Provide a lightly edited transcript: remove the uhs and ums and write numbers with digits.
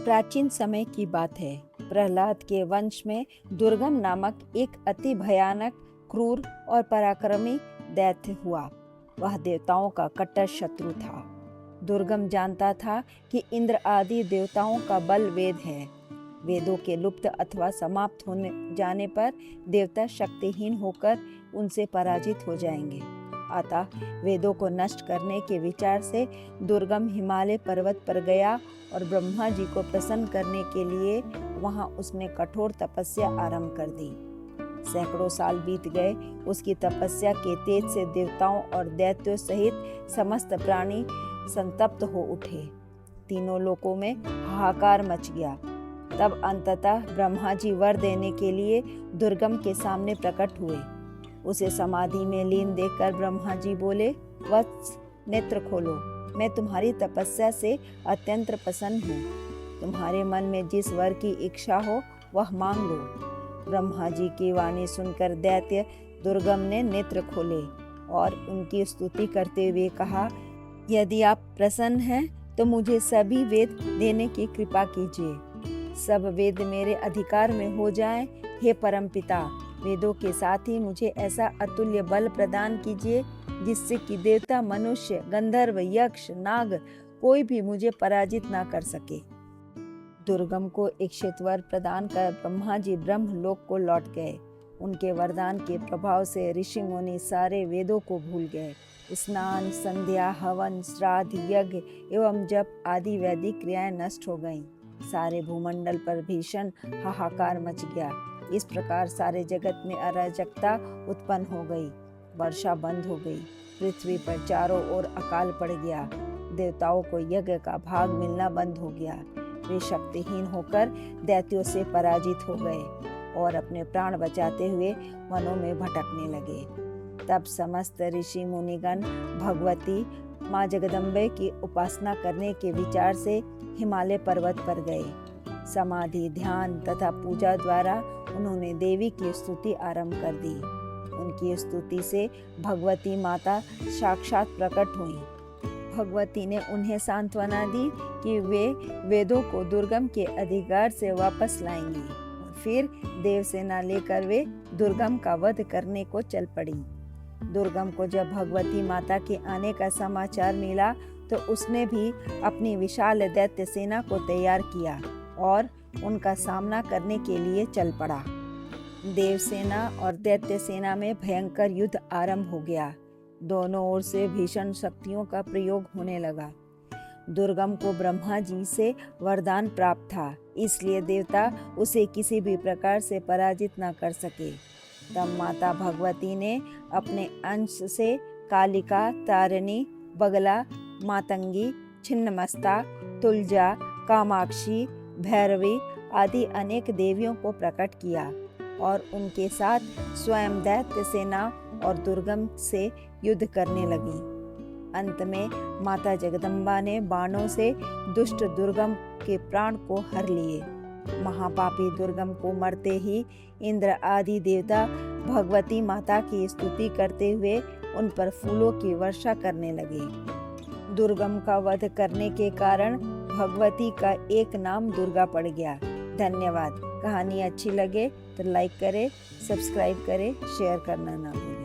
प्राचीन समय की बात है। प्रहलाद के वंश में दुर्गम नामक एक अति भयानक, क्रूर और पराक्रमी दैत्य हुआ। वह देवताओं का कट्टर शत्रु था। दुर्गम जानता था कि इंद्र आदि देवताओं का बल वेद है। वेदों के लुप्त अथवा समाप्त होने जाने पर देवता शक्तिहीन होकर उनसे पराजित हो जाएंगे। अतः वेदों को नष्ट करने के विचार से दुर्गम हिमालय पर्वत पर गया और ब्रह्मा जी को प्रसन्न करने के लिए वहां उसने कठोर तपस्या आरंभ कर दी। सैकड़ों साल बीत गए। उसकी तपस्या के तेज से देवताओं और दैत्यों सहित समस्त प्राणी संतप्त हो उठे। तीनों लोकों में हाहाकार मच गया। तब अंततः ब्रह्मा जी वर देने के लिए दुर्गम के सामने प्रकट हुए। उसे समाधि में लीन देखकर ब्रह्मा जी बोले, वत्स, नेत्र खोलो। मैं तुम्हारी तपस्या से अत्यंत प्रसन्न हूँ। तुम्हारे मन में जिस वर की इच्छा हो वह मांग लो। ब्रह्मा जी की वाणी सुनकर दैत्य दुर्गम ने नेत्र खोले और उनकी स्तुति करते हुए कहा, यदि आप प्रसन्न हैं तो मुझे सभी वेद देने की कृपा कीजिए। सब वेद मेरे अधिकार में हो जाएं। हे परमपिता, वेदों के साथ ही मुझे ऐसा अतुल्य बल प्रदान कीजिए जिससे कि देवता, मनुष्य, गंधर्व, यक्ष, नाग कोई भी मुझे पराजित ना कर सके। दुर्गम को इच्छित वर प्रदान कर ब्रह्मा जी ब्रह्मलोक को लौट गए। उनके वरदान के प्रभाव से ऋषि मुनि सारे वेदों को भूल गए। स्नान, संध्या, हवन, श्राद्ध, यज्ञ एवं जप आदि वैदिक क्रियाएं नष्ट हो गईं। सारे भूमंडल पर भीषण हाहाकार मच गया। इस प्रकार सारे जगत में अराजकता उत्पन्न हो गई। वर्षा बंद हो गई। पृथ्वी पर चारों ओर अकाल पड़ गया। देवताओं को यज्ञ का भाग मिलना बंद हो गया। वे शक्तिहीन होकर दैत्यों से पराजित हो गए और अपने प्राण बचाते हुए वनों में भटकने लगे। तब समस्त ऋषि मुनिगण भगवती माँ जगदम्बे की उपासना करने के विचार से हिमालय पर्वत पर गए। समाधि, ध्यान तथा पूजा द्वारा उन्होंने देवी की स्तुति आरंभ कर दी। उनकी स्तुति से भगवती माता साक्षात प्रकट हुई। भगवती ने उन्हें सांत्वना दी कि वे वेदों को दुर्गम के अधिकार से वापस लाएंगी। फिर देवसेना लेकर वे दुर्गम का वध करने को चल पड़ी। दुर्गम को जब भगवती माता के आने का समाचार मिला तो उसने भी अपनी विशाल दैत्य सेना को तैयार किया और उनका सामना करने के लिए चल पड़ा। देवसेना और दैत्य सेना में भयंकर युद्ध आरंभ हो गया। दोनों ओर से भीषण शक्तियों का प्रयोग होने लगा। दुर्गम को ब्रह्मा जी से वरदान प्राप्त था, इसलिए देवता उसे किसी भी प्रकार से पराजित न कर सके। तब माता भगवती ने अपने अंश से कालिका, तारिणी, बगला, मातंगी, छिन्नमस्ता, तुलजा, कामाक्षी, भैरवी आदि अनेक देवियों को प्रकट किया और उनके साथ स्वयं दैत्य सेना और दुर्गम से युद्ध करने लगी। अंत में माता जगदम्बा ने बाणों से दुष्ट दुर्गम के प्राण को हर लिए। महापापी दुर्गम को मरते ही इंद्र आदि देवता भगवती माता की स्तुति करते हुए उन पर फूलों की वर्षा करने लगे। दुर्गम का वध करने के कारण भगवती का एक नाम दुर्गा पड़ गया। धन्यवाद। कहानी अच्छी लगे तो लाइक करें, सब्सक्राइब करें, शेयर करना ना भूलें।